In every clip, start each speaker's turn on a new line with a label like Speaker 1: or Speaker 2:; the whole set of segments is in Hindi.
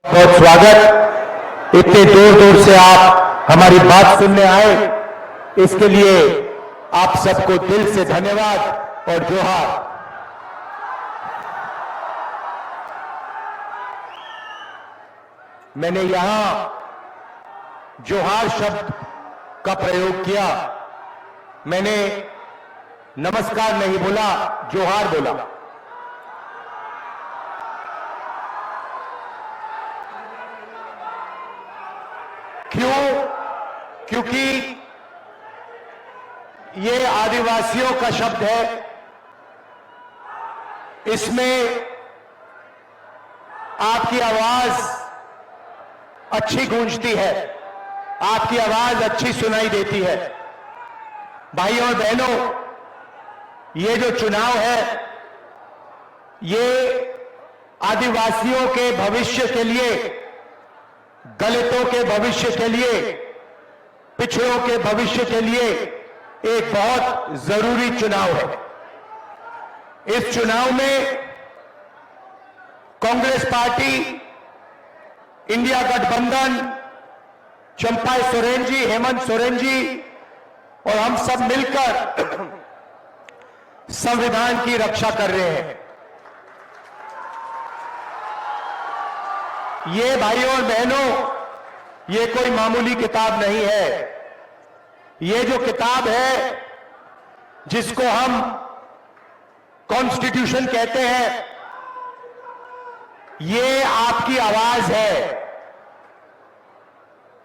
Speaker 1: बहुत स्वागत। इतने दूर दूर से आप हमारी बात सुनने आए, इसके लिए आप सबको दिल से धन्यवाद और जोहार। मैंने यहां जोहार शब्द का प्रयोग किया, मैंने नमस्कार नहीं बोला, जोहार बोला। क्यों? क्योंकि ये आदिवासियों का शब्द है, इसमें आपकी आवाज अच्छी गूंजती है, आपकी आवाज अच्छी सुनाई देती है। भाइयों और बहनों, ये जो चुनाव है, ये आदिवासियों के भविष्य के लिए, दलितों के भविष्य के लिए, पिछड़ों के भविष्य के लिए एक बहुत जरूरी चुनाव है। इस चुनाव में कांग्रेस पार्टी, इंडिया गठबंधन, चंपाई सोरेन जी, हेमंत सोरेन जी और हम सब मिलकर संविधान की रक्षा कर रहे हैं। ये भाइयों और बहनों, ये कोई मामूली किताब नहीं है। ये जो किताब है, जिसको हम कॉन्स्टिट्यूशन कहते हैं, ये आपकी आवाज है।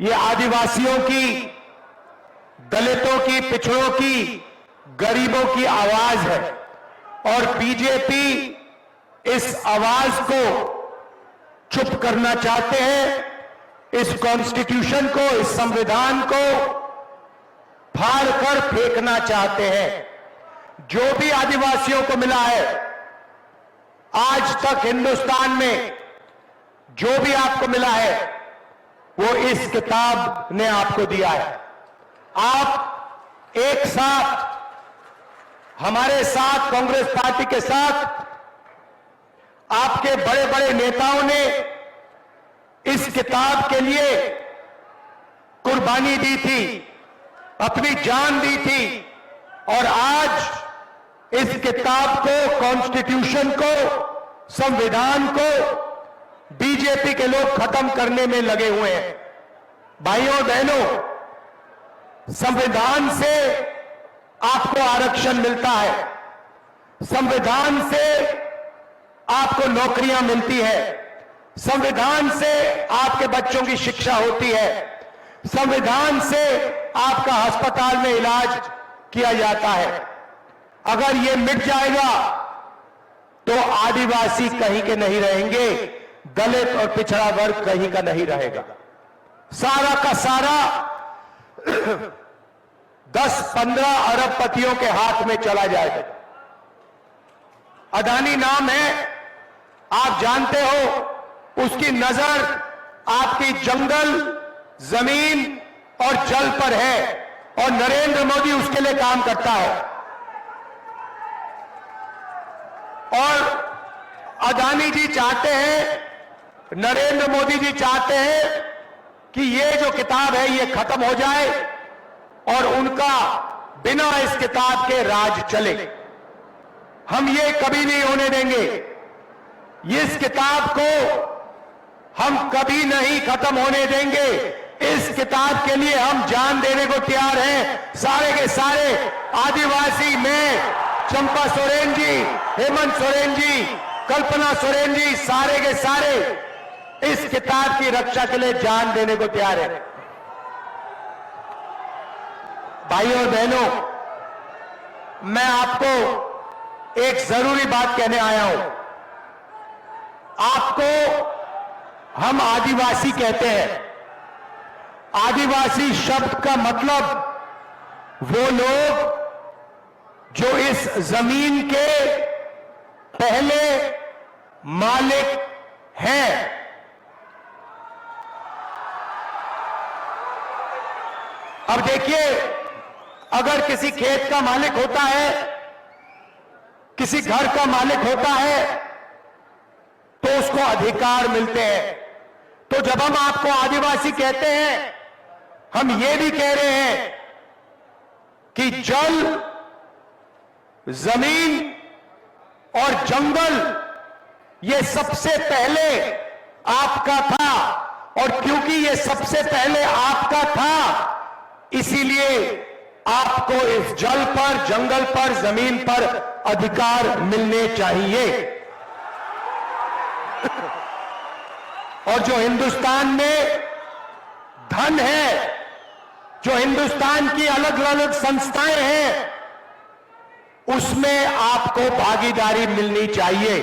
Speaker 1: ये आदिवासियों की, दलितों की, पिछड़ों की, गरीबों की आवाज है और बीजेपी इस आवाज को चुप करना चाहते हैं। इस कॉन्स्टिट्यूशन को, इस संविधान को फाड़ कर फेंकना चाहते हैं। जो भी आदिवासियों को मिला है आज तक हिंदुस्तान में, जो भी आपको मिला है, वो इस किताब ने आपको दिया है। आप एक साथ, हमारे साथ, कांग्रेस पार्टी के साथ, आपके बड़े बड़े नेताओं ने इस किताब के लिए कुर्बानी दी थी, अपनी जान दी थी और आज इस किताब को, कॉन्स्टिट्यूशन को, संविधान को बीजेपी के लोग खत्म करने में लगे हुए हैं। भाइयों और बहनों, संविधान से आपको आरक्षण मिलता है, संविधान से आपको नौकरियां मिलती है, संविधान से आपके बच्चों की शिक्षा होती है, संविधान से आपका अस्पताल में इलाज किया जाता है। अगर ये मिट जाएगा तो आदिवासी कहीं के नहीं रहेंगे, दलित और पिछड़ा वर्ग कहीं का नहीं रहेगा। सारा का सारा 10-15 अरबपतियों के हाथ में चला जाएगा। अडानी नाम है, आप जानते हो, उसकी नजर आपकी जंगल, जमीन और जल पर है और नरेंद्र मोदी उसके लिए काम करता है। और अडानी जी चाहते हैं, नरेंद्र मोदी जी चाहते हैं कि ये जो किताब है ये खत्म हो जाए और उनका बिना इस किताब के राज चले। हम ये कभी नहीं होने देंगे। इस किताब को हम कभी नहीं खत्म होने देंगे। इस किताब के लिए हम जान देने को तैयार हैं। सारे के सारे आदिवासी में चंपा सोरेन जी, हेमंत सोरेन जी, कल्पना सोरेन जी, सारे के सारे इस किताब की रक्षा के लिए जान देने को तैयार है। भाइयों और बहनों, मैं आपको एक जरूरी बात कहने आया हूं। आपको हम आदिवासी कहते हैं। आदिवासी शब्द का मतलब वो लोग जो इस जमीन के पहले मालिक हैं। अब देखिए, अगर किसी खेत का मालिक होता है, किसी घर का मालिक होता है, तो उसको अधिकार मिलते हैं। तो जब हम आपको आदिवासी कहते हैं, हम ये भी कह रहे हैं कि जल, जमीन और जंगल ये सबसे पहले आपका था, और क्योंकि ये सबसे पहले आपका था, इसीलिए आपको इस जल पर, जंगल पर, जमीन पर अधिकार मिलने चाहिए। और जो हिंदुस्तान में धन है, जो हिंदुस्तान की अलग अलग संस्थाएं हैं, उसमें आपको भागीदारी मिलनी चाहिए।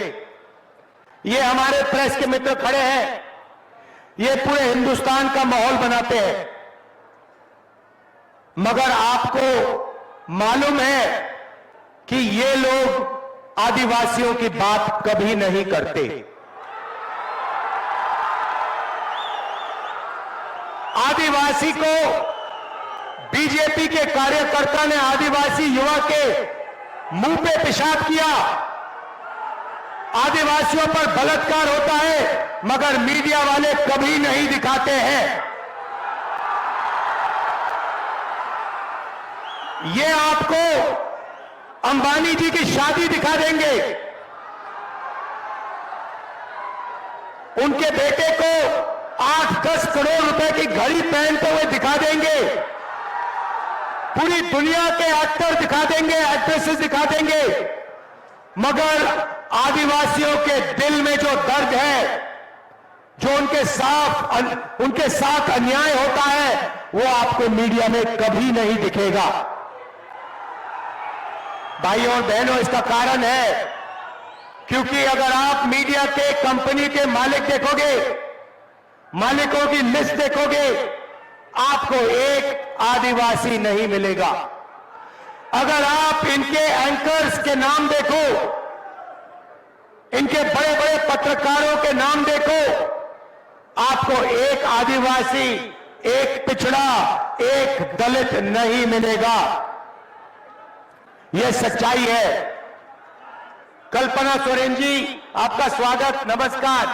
Speaker 1: ये हमारे प्रेस के मित्र खड़े हैं, ये पूरे हिंदुस्तान का माहौल बनाते हैं, मगर आपको मालूम है कि ये लोग आदिवासियों की बात कभी नहीं करते। आदिवासी को बीजेपी के कार्यकर्ता ने आदिवासी युवा के मुंह पे पेशाब किया। आदिवासियों पर बलात्कार होता है, मगर मीडिया वाले कभी नहीं दिखाते हैं। ये आपको अंबानी जी की शादी दिखा देंगे, उनके बेटे को 8-10 करोड़ रुपए की घड़ी पहनते हुए दिखा देंगे, पूरी दुनिया के एक्टर दिखा देंगे, एक्ट्रेसेस दिखा देंगे, मगर आदिवासियों के दिल में जो दर्द है, जो उनके साथ अन्याय होता है, वो आपको मीडिया में कभी नहीं दिखेगा। भाइयों और बहनों, इसका कारण है क्योंकि अगर आप मीडिया के कंपनी के मालिक देखोगे, मालिकों की लिस्ट देखोगे, आपको एक आदिवासी नहीं मिलेगा। अगर आप इनके एंकर्स के नाम देखो, इनके बड़े बड़े पत्रकारों के नाम देखो, आपको एक आदिवासी, एक पिछड़ा, एक दलित नहीं मिलेगा। यह सच्चाई है। कल्पना सोरेन जी, आपका स्वागत, नमस्कार।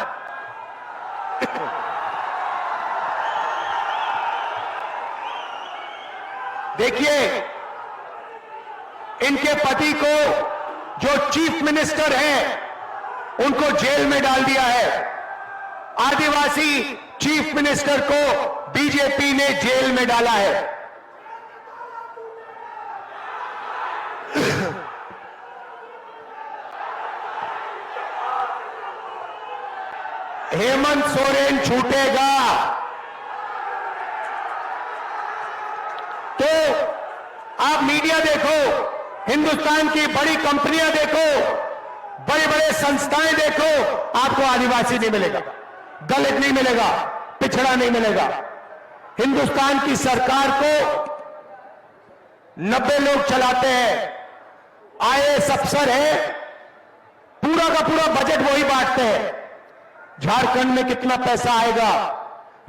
Speaker 1: देखिए, इनके पति को, जो चीफ मिनिस्टर हैं, उनको जेल में डाल दिया है। आदिवासी चीफ मिनिस्टर को बीजेपी ने जेल में डाला है। हेमंत सोरेन छूटेगा तो आप मीडिया देखो, हिंदुस्तान की बड़ी कंपनियां देखो, बड़े बड़े संस्थाएं देखो, आपको आदिवासी नहीं मिलेगा, दलित नहीं मिलेगा, पिछड़ा नहीं मिलेगा। हिंदुस्तान की सरकार को 90 लोग चलाते हैं, आईएएस अफसर है, पूरा का पूरा बजट वही बांटते हैं। झारखंड में कितना पैसा आएगा,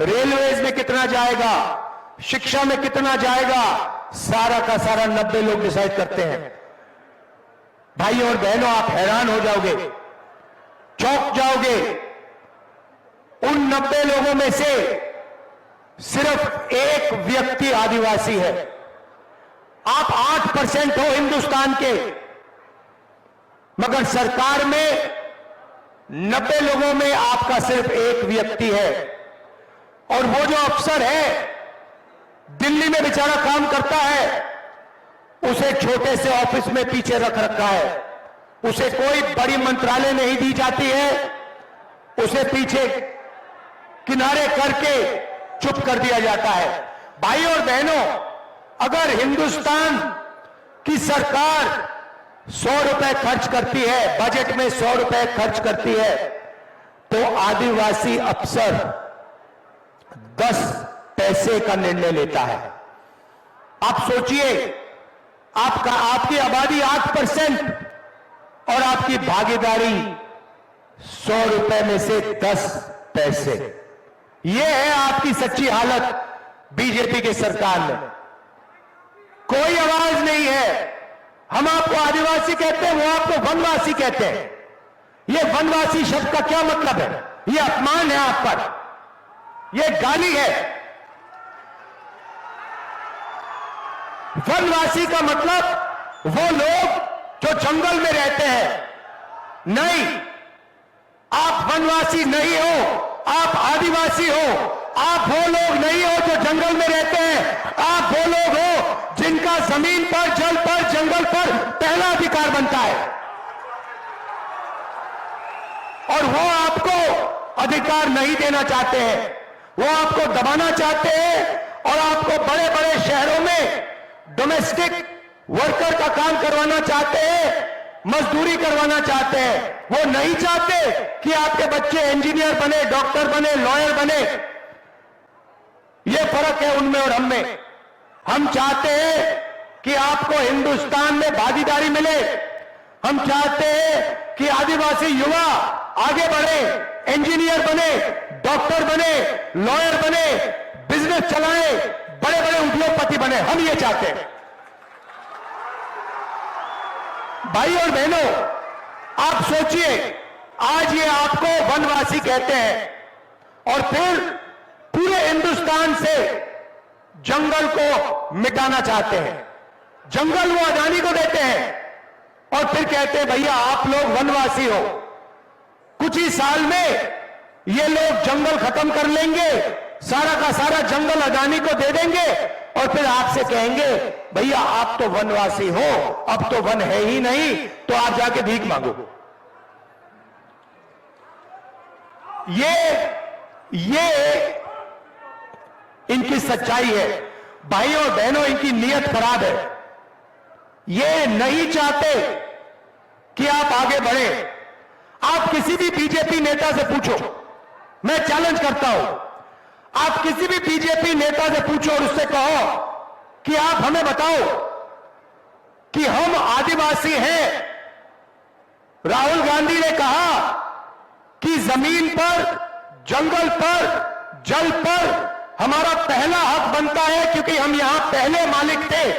Speaker 1: रेलवेज में कितना जाएगा, शिक्षा में कितना जाएगा, सारा का सारा 90 लोग डिसाइड करते हैं। भाइयों और बहनों, आप हैरान हो जाओगे, चौंक जाओगे। उन 90 लोगों में से सिर्फ एक व्यक्ति आदिवासी है। आप 8% हो हिंदुस्तान के, मगर सरकार में 90 लोगों में आपका सिर्फ एक व्यक्ति है। और वो जो अफसर है, दिल्ली में बेचारा काम करता है, उसे छोटे से ऑफिस में पीछे रख रखा है, उसे कोई बड़ी मंत्रालय नहीं दी जाती है, उसे पीछे किनारे करके चुप कर दिया जाता है। भाइयों और बहनों, अगर हिंदुस्तान की सरकार 100 रुपए खर्च करती है, बजट में 100 रुपए खर्च करती है, तो आदिवासी अफसर 10 पैसे का निर्णय लेता है। आप सोचिए, आपकी आबादी 8% और आपकी भागीदारी 100 रुपए में से 10 पैसे। यह है आपकी सच्ची हालत बीजेपी की सरकार में। कोई आवाज नहीं है। हम आपको आदिवासी कहते हैं, वो आपको वनवासी कहते हैं। यह वनवासी शब्द का क्या मतलब है? यह अपमान है आप पर। ये गाली है। वनवासी का मतलब वो लोग जो जंगल में रहते हैं। नहीं, आप वनवासी नहीं हो, आप आदिवासी हो। आप वो लोग नहीं हो जो जंगल में रहते हैं। आप वो लोग हो जिनका जमीन पर, जल पर, जंगल पर पहला अधिकार बनता है। और वो आपको अधिकार नहीं देना चाहते हैं, वो आपको दबाना चाहते हैं और आपको बड़े बड़े शहरों में डोमेस्टिक वर्कर का काम करवाना चाहते हैं, मजदूरी करवाना चाहते हैं। वो नहीं चाहते कि आपके बच्चे इंजीनियर बने, डॉक्टर बने, लॉयर बने। ये फर्क है उनमें और हम में। हम चाहते हैं कि आपको हिंदुस्तान में भागीदारी मिले। हम चाहते हैं कि आदिवासी युवा आगे बढ़े, इंजीनियर बने, डॉक्टर बने, लॉयर बने, बिजनेस चलाएं, बड़े बड़े उद्योगपति बने। हम ये चाहते हैं। भाई और बहनों, आप सोचिए, आज ये आपको वनवासी कहते हैं और फिर पूरे हिंदुस्तान से जंगल को मिटाना चाहते हैं। जंगल वो अदानी को देते हैं और फिर कहते हैं भैया आप लोग वनवासी हो। कुछ ही साल में ये लोग जंगल खत्म कर लेंगे, सारा का सारा जंगल अदानी को दे देंगे और फिर आपसे कहेंगे भैया आप तो वनवासी हो, अब तो वन है ही नहीं, तो आप जाके भीख मांगो। ये इनकी सच्चाई है। भाइयों और बहनों, इनकी नीयत खराब है। ये नहीं चाहते कि आप आगे बढ़े। आप किसी भी बीजेपी नेता से पूछो, मैं चैलेंज करता हूं, आप किसी भी बीजेपी नेता से पूछो और उससे कहो कि आप हमें बताओ कि हम आदिवासी हैं। राहुल गांधी ने कहा कि जमीन पर, जंगल पर, जल पर हमारा पहला हक बनता है क्योंकि हम यहां पहले मालिक थे।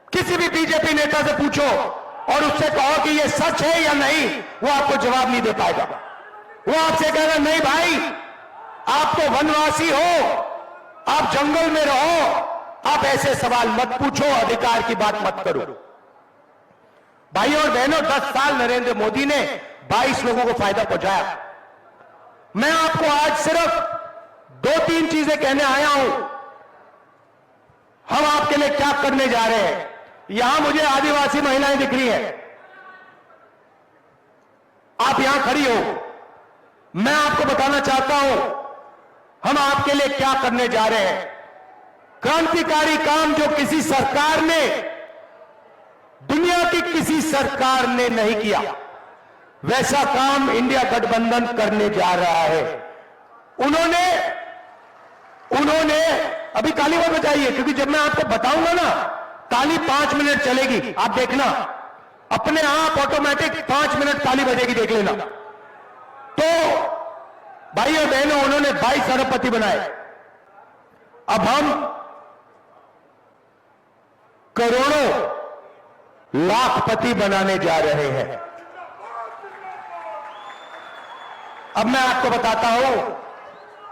Speaker 1: किसी भी बीजेपी नेता से पूछो और उससे कहो कि यह सच है या नहीं, वो आपको जवाब नहीं दे पाएगा। वो आपसे कहेगा नहीं भाई, आप तो वनवासी हो, आप जंगल में रहो, आप ऐसे सवाल मत पूछो, अधिकार की बात मत करो। भाइयों और बहनों, 10 साल नरेंद्र मोदी ने 22 लोगों को फायदा पहुंचाया। मैं आपको आज सिर्फ 2-3 चीजें कहने आया हूं। हम आपके लिए क्या करने जा रहे हैं। यहां मुझे आदिवासी महिलाएं दिख रही हैं, आप यहां खड़ी हो। मैं आपको बताना चाहता हूं हम आपके लिए क्या करने जा रहे हैं। क्रांतिकारी काम जो किसी सरकार ने, दुनिया की किसी सरकार ने नहीं किया, वैसा काम इंडिया गठबंधन करने जा रहा है। उन्होंने अभी ताली मत बजाइए, क्योंकि जब मैं आपको बताऊंगा ना, ताली 5 मिनट चलेगी। आप देखना, अपने आप ऑटोमेटिक 5 मिनट ताली बजेगी, देख लेना। तो भाइयों बहनों, उन्होंने 22 अरबपति बनाए। अब हम करोड़ों लाखपति बनाने जा रहे हैं। अब मैं आपको बताता हूं,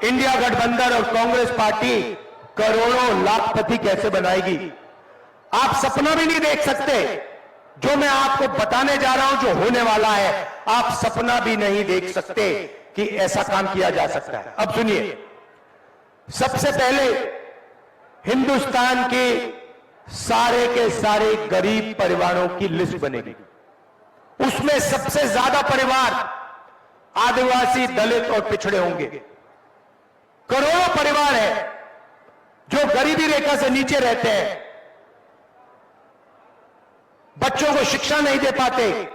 Speaker 1: इंडिया गठबंधन और कांग्रेस पार्टी करोड़ों लाखपति कैसे बनाएगी। आप सपना भी नहीं देख सकते। जो मैं आपको बताने जा रहा हूं, जो होने वाला है, आप सपना भी नहीं देख सकते कि ऐसा काम किया जा सकता है। अब सुनिए, सबसे पहले हिंदुस्तान के सारे गरीब परिवारों की लिस्ट बनेगी। उसमें सबसे ज्यादा परिवार आदिवासी, दलित और पिछड़े होंगे। करोड़ों परिवार हैं जो गरीबी रेखा से नीचे रहते हैं, बच्चों को शिक्षा नहीं दे पाते,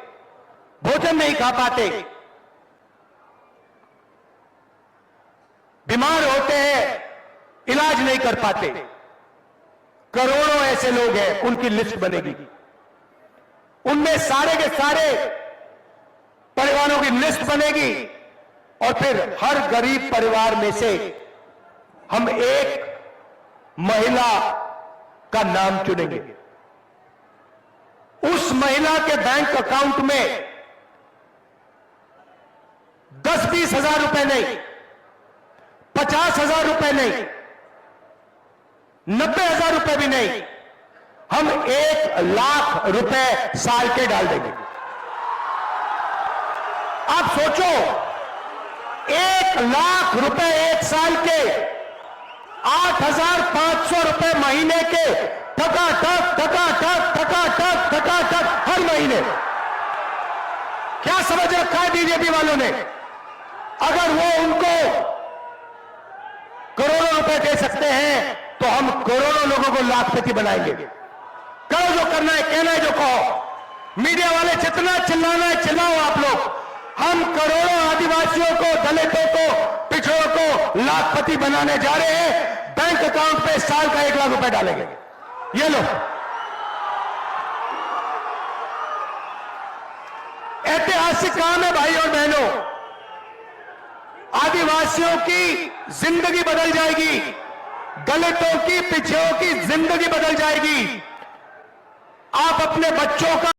Speaker 1: भोजन नहीं खा पाते, बीमार होते हैं, इलाज नहीं कर पाते। करोड़ों ऐसे लोग हैं, उनकी लिस्ट बनेगी। उनमें सारे के सारे परिवारों की लिस्ट बनेगी और फिर हर गरीब परिवार में से हम एक महिला का नाम चुनेंगे। उस महिला के बैंक अकाउंट में 10-20 हजार रुपए नहीं, 50,000 रुपए नहीं, 90,000 रुपए भी नहीं, हम 1 लाख रुपए साल के डाल देंगे। आप सोचो, 1 लाख रुपए 1 साल के, 8,500 रुपए महीने के, ठकाठक हर महीने। क्या समझ रखा है बीजेपी वालों ने? अगर वो उनको करोड़ों रुपए दे सकते हैं तो हम करोड़ों लोगों को लाखपति बनाएंगे। करो जो करना है, कहना है जो कहो। मीडिया वाले जितना चिल्लाना है चिल्लाओ आप लोग। हम करोड़ों आदिवासियों को, दलितों को, पिछड़ों को लाखपति बनाने जा रहे हैं। बैंक अकाउंट पे साल का 1 लाख रुपए डालेंगे। ये लो, ऐतिहासिक काम है भाई और बहनों। आदिवासियों की जिंदगी बदल जाएगी, दलितों की, पिछड़ों की जिंदगी बदल जाएगी। आप अपने बच्चों का